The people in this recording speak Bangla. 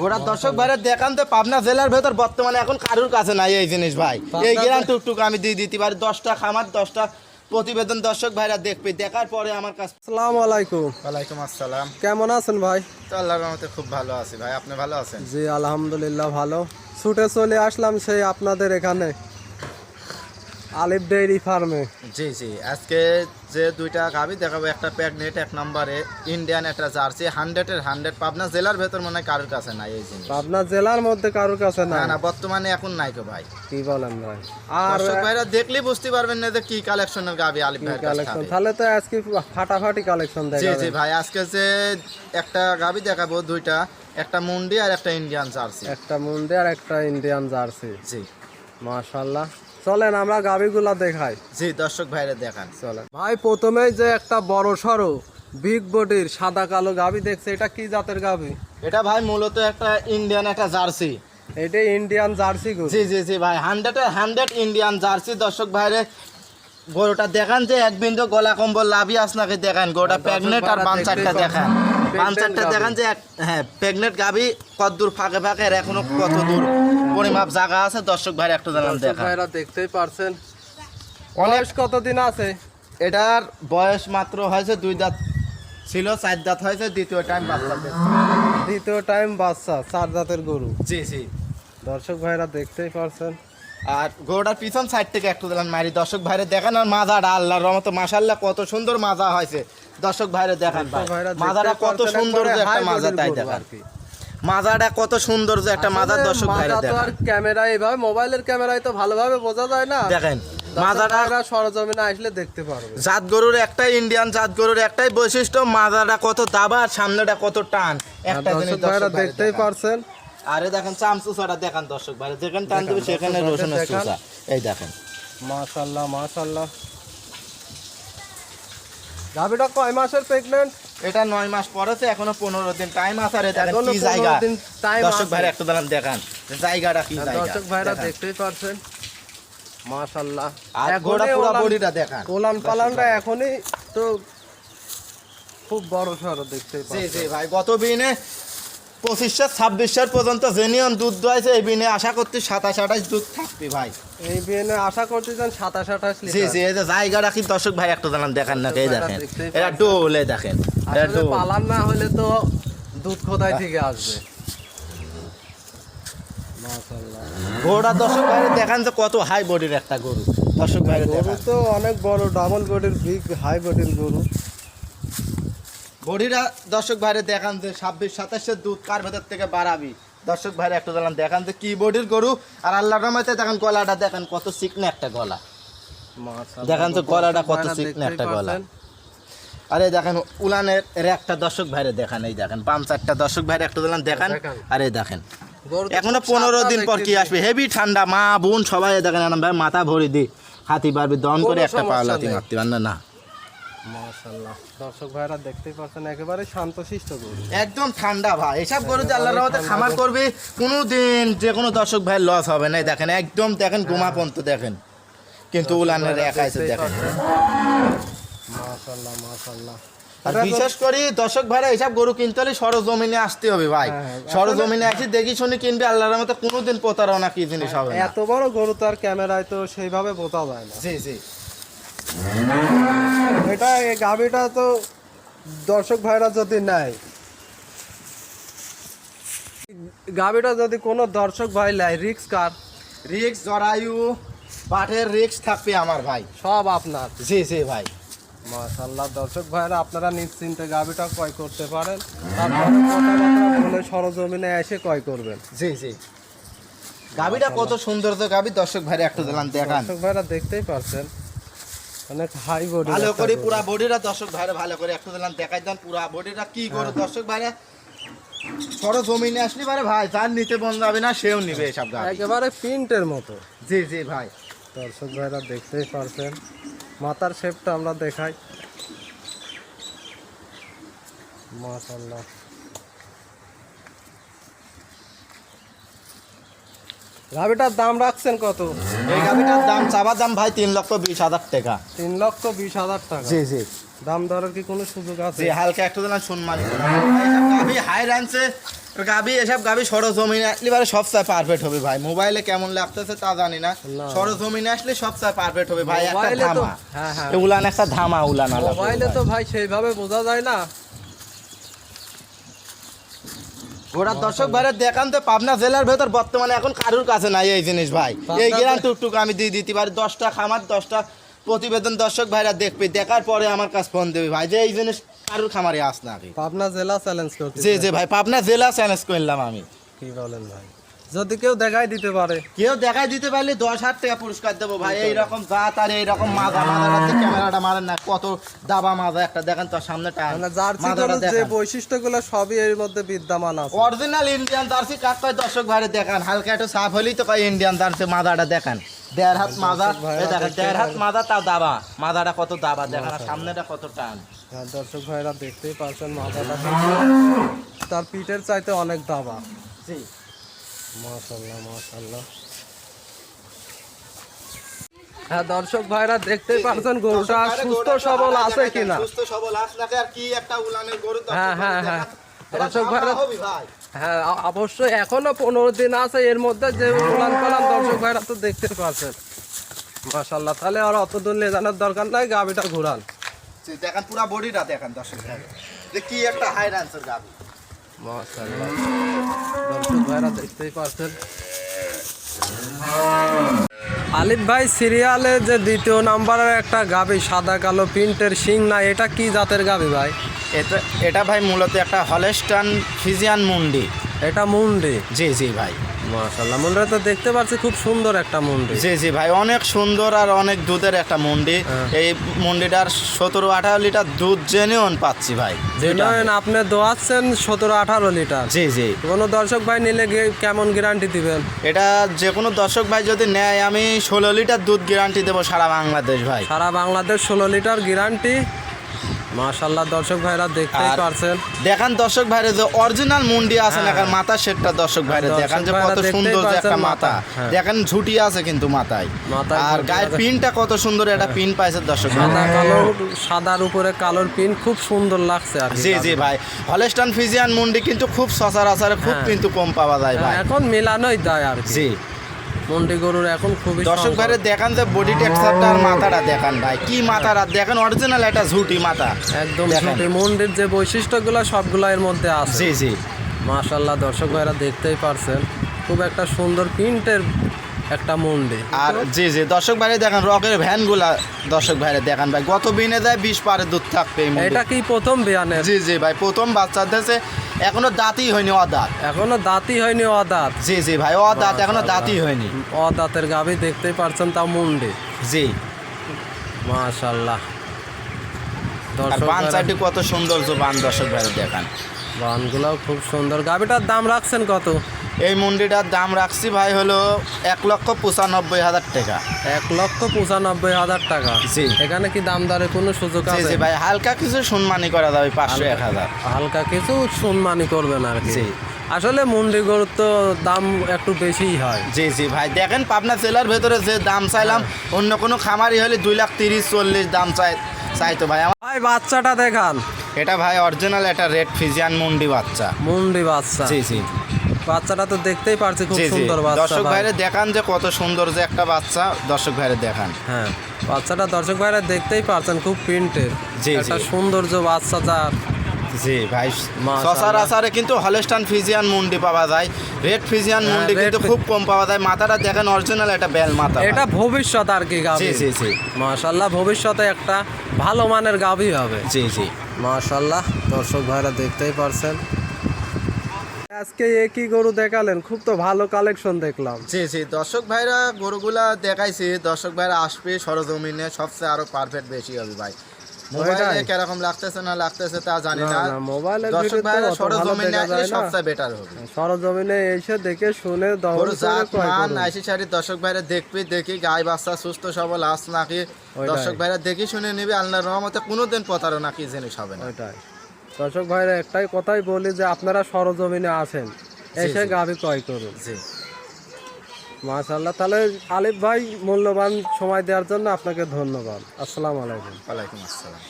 ওরা দর্শক ভাইরা দেখান তো পাবনা জেলার ভেতর বর্তমানে এখন কারুর কাছে নাই এই জিনিস ভাই। এই গ্রাম টুকটুক আমি দিয়ে দিতে পারি 10টা খামার 10টা প্রতিবেদন দর্শক ভাইরা দেখবে, দেখার পরে আমার কাছে। আসসালামু আলাইকুম। ওয়ালাইকুম আসসালাম। কেমন আছেন ভাই? তো আল্লাহর রহমতে খুব ভালো আছি ভাই, আপনি ভালো আছেন? জি আলহামদুলিল্লাহ ভালো। ছুটে চলে আসলাম সেই আপনাদের এখানে আলিফ ডেইরি ফার্মে। জি জি, আজকে যে দুইটা গাভী দেখাবো, একটা প্রেগনেন্ট এক নম্বরে ইন্ডিয়ান, একটা জার্সি 100-এর 100 পাবনা জেলার ভেতর মনে হয় কারোর কাছে নাই এই জিনিস। আপনার জেলার মধ্যে কারোর কাছে না না? না, বর্তমানে এখন নাই তো ভাই। কি বলেন ভাই? আর দর্শক ভাইরা দেখলেই বুঝতে পারবেন না যে কি কালেকশনের গাভী আলিফ ভাইয়ের কাছে কালেকশন, থাকে। তাহলে তো আজকে ফাটাফাটি কালেকশন জি দেখাবেন। জি ভাই, আজকে যে একটা গাভী দেখাবো দুইটা, একটা মুন্ডি আর একটা ইন্ডিয়ান জার্সি। একটা মুন্ডি আর একটা ইন্ডিয়ান জার্সি। জি মাশাআল্লাহ, চলেন আমরা গাভীগুলা দেখাই। জি, দর্শক ভাইরা দেখান। চলেন ভাই, প্রথমেই যে একটা বড় সড়ো বিগ বডির সাদা কালো গাভী দেখছে, এটা কি জাতের গাভী? এটা ভাই মূলত একটা ইন্ডিয়ান একটা জার্সি। এটা ইন্ডিয়ান জার্সি গরু। জি জি জি ভাই, 100-এর 100 ইন্ডিয়ান জার্সি। দর্শক ভাইরে গরুটা দেখান যে এক বিন্দু গলা কম্বল লাভি আসনাকে দেখান, গরুটা প্রেগনেন্ট আর বাচ্চাটা দেখান, বাচ্চাটা দেখান যে হ্যাঁ প্রেগনেন্ট গাভী কতদূর ফাঁকে ফাঁকে আর এখনো কত দূর পরিমাপ জায়গা আছে দর্শক ভাইরা একটু জানান দর্শক দেখান। ভাইরা দেখতেই পারছেন। অনেক বয়স কতদিন আছে? এটার বয়স মাত্র হয়েছে 2 দাঁত ছিল, 4 দাঁত হয়েছে, দ্বিতীয় টাইম বাচ্চা দিচ্ছে। দ্বিতীয় টাইম বাচ্চা, 4 জাতের গরু। জি জি। দর্শক ভাইরা দেখতেই পারছেন। আর গরুটার পিছন সাইড থেকে একটু দিলাম মারি দর্শক ভাইরে দেখান। আর মাজাটা আল্লাহর রহমতে মাশাআল্লাহ কত সুন্দর মাজা হয়েছে দর্শক ভাইরে দেখান ভাই। মাজাটা কত সুন্দর যে একটা মাজা, তাই দেখান মাজাটা কত সুন্দর যে একটা মাজা দর্শক ভাইরে মাজা তো দেখান। আর ক্যামেরায় এভাবে মোবাইলের ক্যামেরায় তো ভালোভাবে বোঝা যায় না। দেখেন মাজাটা সরজমিনে আসলে দেখতে পারবে। জাত গরুর একটাই ইন্ডিয়ান জাত গরুর একটাই বৈশিষ্ট্য, মাজাটা কত দাবা আর সামনেটা কত টান, একটা জিনিস দর্শক ভাইরা দেখতেই পারছেন। আরে দেখেন চামচুসাটা দেখান দর্শক ভাইরে, যেখানে টান দিবে সেখানে রসুনের চুষা, এই দেখেন। মাশাআল্লাহ মাশাআল্লাহ। গাভীটা কয় মাসের প্রেগন্যান্ট? এটা 9 মাস পরেছে, এখনো 15 দিন টাইম আছে। আর দেখেন এখনো কি জায়গা 15 দিন time দর্শক আছে। ভাইরা একটু দাঁড়ান দেখান জায়গাটা কি জায়গা দর্শক ভাইরা দেখান। দেখতেই পারছেন। মাশাআল্লাহ। আর গোড়া পুরো বডিটা দেখান। কোলান পালানটা এখনই তো খুব বড় সড়ো দেখতেই জি পাচ্ছেন। জি ভাই, গত বিনে 25-26 পর্যন্ত জেনিয়ন দুধ দোয়াইছে, এই বিনে আশা করতে 27-28 দুধ থাকবে ভাই। এই বিয়েনে আশা করতেছেন 27-28 জি লিটার। জি, এই যে জায়গাটা কি দর্শক ভাই একটু দাঁড়ান দেখান না, এই দেখেন দেখতেই এটা ডোলে দেখেন, এটা আসলে ডোল। পালান না হলে তো দুধ খোদাই থেকে আসবে। মাশাআল্লাহ। গোড়া দর্শক ভাইরে দেখান যে কত হাই বডির একটা গরু দর্শক ভাইরে গরু দেখান। তো অনেক বড়, ডাবল বডির বিগ হাই বডির গরু। বডিরা দর্শক ভাইরে দেখান যে 26-27 দুধ কার ভেতর থেকে বাড়াবি দর্শক ভাইরে একটু জানান দেখান যে কি বডির গরু। আর আল্লাহর রহমতে দেখেন গলাটা দেখেন কত চিকনা একটা গলা, মাশাআল্লাহ। দেখান তো গলাটা কত আপনারা চিকনা দেখতেই একটা গলা। পাচ্ছেন। আরে দেখেন উলানের একটা দর্শক ভাইরে দেখান, এই দেখেন 5-4টা দর্শক ভাইরে একটু জানান দেখান। দেখান। আরে দেখেন গরু তো এখনো খুব 15 সাদা দিন পর কি দেখতে। আসবে, হেভি ঠান্ডা, মা বোন সবাই দেখেন এরকম ভাই মাথা ভরে দি হাতি পারবে দন করে কোনো একটা সমস্যা পাওলাতি নেই। মারতে পারবে না। মাশাআল্লাহ। দর্শক ভাইরা দেখতেই পাচ্ছেন, একেবারে শান্তশিষ্ট গরু। একদম ঠান্ডা ভাই, এসব গরু যে আল্লাহর রহমতে খামার করবে কোনো দিন যে কোনো দর্শক ভাই লস হবে না। এই দেখেন একদম দেখেন গোমাপন্ত দেখেন, কিন্তু উলানের একা আছে দেখেন। মাশাআল্লাহ মাশাআল্লাহ। আর বিশেষ করে দর্শক ভাইরা এসব গরু কিনতে হলে সরজমিনে আসতে হবে ভাই। হ্যাঁ, সরজমিনে আসি দেখি শুনি কিনবে, আল্লাহর রহমতে কোনোদিন প্রতারণা কি জিনিস হবে না। এত বড় গরু তো আর ক্যামেরায় তো সেইভাবে বোঝা যায় না। জি জি। এটা এই গাভীটা তো দর্শক ভাইরা যদি নেয়, গাভীটা যদি কোনো দর্শক ভাই নেয়, রিক্স কার? রিক্স জরায়ু পাঠের রিক্স থাকবে আমার ভাই। সব আপনার। জি জি ভাই। মাশাআল্লাহ। দর্শক ভাইরা আপনারা নিশ্চিন্তে গাভীটা ক্রয় করতে পারেন, তারপরে কথাবার্তা বলে সরজমিনে এসে ক্রয় করবেন। জি জি। গাবিটা কত সুন্দর তো গাবি দর্শক ভাইরা একটু দিলাম দেখান। দর্শক ভাইরা দেখতেই পারছেন, অনেক হাই বডি। ভালো করে পুরা বডিটা দর্শক ভাইরা ভালো করে একটু দিলাম দেখাই দেন পুরা বডিটা কি করে দর্শক ভাইরা সরজমিনে আসলে পারে ভাই, যার নিতে মন যাবে না সেও নিবে এসব গাবি। একেবারে প্রিন্টের মতো। জি জি ভাই। দর্শক ভাইরা দেখতেই পারছেন, মাথার শেপটা আমরা দেখাই। মাশাআল্লাহ। গাভীটার দাম রাখছেন কত? এই গাবিটার দাম চাবা দাম ভাই 3,20,000 টাকা। 3,20,000 টাকা। জি জি দাম দরের কি কোনো সুযোগ আছে? জি, হালকা একটু দিলাম সম্মানিত গাবি হাই রানছে গাবি এসব গাবি সরজমিনে আসলে এবারে সবচেয়ে পারফেক্ট হবে ভাই। মোবাইলে কেমন লাগতেছে তা জানি না, না। সরজমিনে আসলে সবচেয়ে পারফেক্ট হবে ভাই। একটা মোবাইলে তো ধামা, হ্যাঁ হ্যাঁ উলান একটা ধামা উলান আলাদা মোবাইলে তো ভাই সেইভাবে বোঝা যায় না। গোটা দর্শক ভাইরা দেখান তো পাবনা জেলার ভেতর বর্তমানে এখন কারুর কাছে নাই এই জিনিস ভাই। এই গ্রাম টুকটুক আমি দিয়ে দিতে পারি 10টা খামার 10টা প্রতিবেদন দর্শক ভাইরা দেখবে, দেখার পরে আমার কাছে ফোন দেবে ভাই যে এই জিনিস কারুর খামারে আস না আগে। পাবনা জেলা চ্যালেঞ্জ করতে জি জি ভাই, পাবনা জেলা চ্যালেঞ্জ করলাম আমি। কি বলেন ভাই, যদি কেউ দেখাই দিতে পারে কেউ দেখাই দিতে পারলে 10,000 টাকা পুরস্কার দেবো ভাই। এইরকম জাত আর এইরকম মাজাটা ক্যামেরাটা মারেন না, কত দাবা মাজা একটা দেখেন তো সামনে টান মানে জার্সি মাজাটা গরুর যে দেখেন। বৈশিষ্ট্যগুলো সবই এর মধ্যে বিদ্যমান আছে। অরিজিনাল ইন্ডিয়ান জার্সি কাক কয় দর্শক ভাইরে দেখান, হালকা একটু সাফ হলেই তো কয় ইন্ডিয়ান জার্সি। মাজাটা দেখেন 1.5 হাত মাজা, এই দেখেন 1.5 হাত মাজা, তাও দাবা মাজাটা কত দাবা দেখেন, আর সামনেটা কত টান। হ্যাঁ, দর্শক ভাইরা দেখতেই পাচ্ছেন মাথাটা তার পিঠের চাইতে অনেক দাবা। জি মাশাআল্লাহ মাশাআল্লাহ। হ্যাঁ দর্শক ভাইরা দেখতেই পাচ্ছেন গরুটা সুস্থ সবল আছে কিনা। সুস্থ সবল আছে নাকি, আর কি একটা উলানের গরু দর্শক হ্যাঁ, হ্যাঁ, ভাইরা হ্যাঁ। দেখান। দর্শক এটা ভাইরা- ধামা হবি ভাই। হ্যাঁ অবশ্যই এখনো 15 দিন আছে, এর মধ্যে যে উলান পালান দর্শক ভাইরা তো দেখতে পাচ্ছেন। মাশাআল্লাহ, তাহলে আর অত দূর নিয়ে জানার দরকার নাই, গাবিটা ঘুরান। জি, দেখেন পুরা বডিটা দেখেন দর্শক ভাইরা, যে কি একটা হাই রান্সের গাবি। মাশাআল্লাহ, দর্শক ভাইরা দেখতেই পাচ্ছেন। আলিফ ভাই, সিরিয়ালে যে 2য় নাম্বারের একটা গাবি সাদা কালো প্রিন্টের শিং না, এটা কি জাতের গাবি ভাই? এটা ভাই মূলত একটা হলস্টাইন ফ্রিজিয়ান মুন্ডি। এটা মুন্ডি। জি জি ভাই, মাশাআল্লাহ, মুন্ডিটা তো দেখতে পাচ্ছি খুব সুন্দর একটা মুন্ডি। জি জি ভাই, অনেক সুন্দর আর অনেক দুধের একটা মুন্ডি। এই মুন্ডিটার 17-18 লিটার দুধ জেনুইন পাচ্ছি ভাই। জেনুইন আপনি দোয়াচ্ছেন 17-18 লিটার। জি জি, কোনো দর্শক ভাই নিলে কেমন গ্যারান্টি দিবেন? এটা যে কোনো দর্শক ভাই যদি নেয় আমি 16 লিটার দুধ গ্যারান্টি দেবো সারা বাংলাদেশ ভাই। সারা বাংলাদেশ 16 লিটার গ্যারান্টি। মাশাআল্লাহ, দর্শক ভাইরা দেখতেই আর পারছেন। দেখান দর্শক ভাইরে যে অরিজিনাল মুন্ডি আছে না, হ্যাঁ। মাথা সেটটা দর্শক ভাইরে দর্শক দেখান যে ভাইরা কত দেখতেই সুন্দর যে একটা পাচ্ছেন মাথা। হ্যাঁ। দেখেন ঝুটি আছে কিন্তু মাথায়, মাথায় আর ঝুঁটি গায়ের আছে। পিনটা কত সুন্দর একটা পিন পাইছে দর্শক ভাই। সাদা কালো, সাদার উপরে কালোর পিন, খুব সুন্দর লাগছে আর কি। জি জি ভাই, হলস্টাইন ফ্রিজিয়ান মুন্ডি কিন্তু খুব সচরাচর খুব হ্যাঁ। কিন্তু কম পাওয়া যায় ভাই। এখন মিলানোই দেয় আর কি। জি, মুন্ডি গরুর এখন খুবই দর্শক সংকট। ভাইরে দেখান যে বডি টেক্সচারটা আর মাথাটা দেখান ভাই, কি মাথাটা দেখেন, অরিজিনাল একটা ঝুটি মাথা একদম দেখেন। ছোট। মুন্ডির যে বৈশিষ্ট্যগুলো সবগুলো এর মধ্যে আছে। জি জি, মাশাআল্লাহ, দর্শক ভাইরা দেখতেই পারছেন খুব একটা সুন্দর প্রিন্টের একটা মুন্ডি। আর জি জি দর্শক ভাইরে দেখেন রকের ভ্যানগুলা দর্শক ভাইরে দেখান ভাই, গত বিনে যায় 20 পারে দুধ থাকবে এই মুন্ডি। এটা কি প্রথম বিয়ানের? জি জি ভাই, প্রথম বাচ্চা দিয়েছে, এখনো দাঁতই হয়নি, অদাঁত। এখনো দাঁতই হয়নি, অদাঁত। জি জি ভাই, অদাঁত, এখনো দাঁতই হয়নি। অদাঁতের গাভী দেখতেই পারছেন, তাও মুন্ডি। জি, মাশাআল্লাহ, আর দর্শক বান ভাইরা- চারটি কত সুন্দর বান দর্শক ভাইরে দেখান। বানগুলাও খুব সুন্দর। গাভীটার দাম রাখছেন কত? এই মুন্ডিটার দাম রাখছি ভাই হলো 1,95,000 টাকা। 1,95,000 টাকা। জি। এখানে কি দাম দরে কোনো সুযোগ জি আছে? জি ভাই, হালকা কিছু সম্মানী করা যাবে 500-1,000। হালকা কিছু সম্মানই করবেন আর কি। জি। আসলে মুন্ডি গরুর তো দাম একটু বেশিই হয়। জি জি ভাই, দেখেন পাবনা জেলার ভেতরে যে দাম চাইলাম, অন্য কোনো খামারি হলে 2,30,40 দাম চাইতো ভাই আমার। ভাই বাচ্চাটা দেখান। এটা ভাই অরিজিনাল একটা রেড ফ্রিজিয়ান মুন্ডি বাচ্চা। মুন্ডি বাচ্চা। জি জি, বাচ্চাটা তো দেখতেই পারছি খুব জি জি, সুন্দর বাচ্চা। দর্শক ভাই। ভাইরে দেখান যে কত সুন্দর যে একটা বাচ্চা, দর্শক ভাইরে দেখান। হ্যাঁ, বাচ্চাটা দর্শক ভাইরা দেখতেই পারছেন খুব প্রিন্টের। জি, একটা জি। সৌন্দর্য বাচ্চা যার। জি ভাই, মাশাআল্লাহ। সচরাচরে কিন্তু হলস্টাইন ফ্রিজিয়ান মুন্ডি পাওয়া যায়, রেড ফ্রিজিয়ান হ্যাঁ, মুন্ডি red কিন্তু খুব কম পাওয়া যায়। মাথাটা দেখেন অরিজিনাল একটা বেল মাথা ভাই। এটা ভবিষ্যৎ আর কি গাভী। জি জি জি, মাশাআল্লাহ, ভবিষ্যতে একটা ভালো মানের গাভী হবে। জি জি, মাশাআল্লাহ, দর্শক ভাইরা দেখতেই পারছেন। আজকে একই গরু দেখালেন, খুব তো ভালো কালেকশন দেখলাম। জি জি, দর্শক ভাইরা গরুগুলা দেখাইছি, দর্শক ভাইরা আসবে সরজমিনে সবচেয়ে আরো পারফেক্ট বেশি হবে ভাই। মোবাইলে ওইটাই। কিরকম লাগতেছে না লাগতেছে তা জানি না, না, না, মোবাইলের দর্শক ভিডিও তো ভাইরা অত ভালো সরজমিনে দেখা আসলে যায় না। সবচেয়ে বেটার হবে। সরজমিনে এসে দেখে শুনে দহন গরু করে জাত ক্রয় মান করুন। আইসি সারি দর্শক ভাইরা দেখবি, দেখি গাই বাচ্চা সুস্থ সবল আস নাকি, ওইটাই। দর্শক ভাইরা দেখি শুনে নিবি। আল্লাহর রহমতে কোনোদিন প্রতারণা কি জিনিস হবে না। ওইটাই। দর্শক ভাইরা একটাই কথাই বলি যে আপনারা সরজমিনে আসেন, এসে জি। গাভী ক্রয় করুন। জি, মাশাআল্লাহ, তাহলে আলিফ ভাই মূল্যবান সময় দেওয়ার জন্য আপনাকে ধন্যবাদ। আসসালামু আলাইকুম। ওয়ালাইকুম আসসালাম।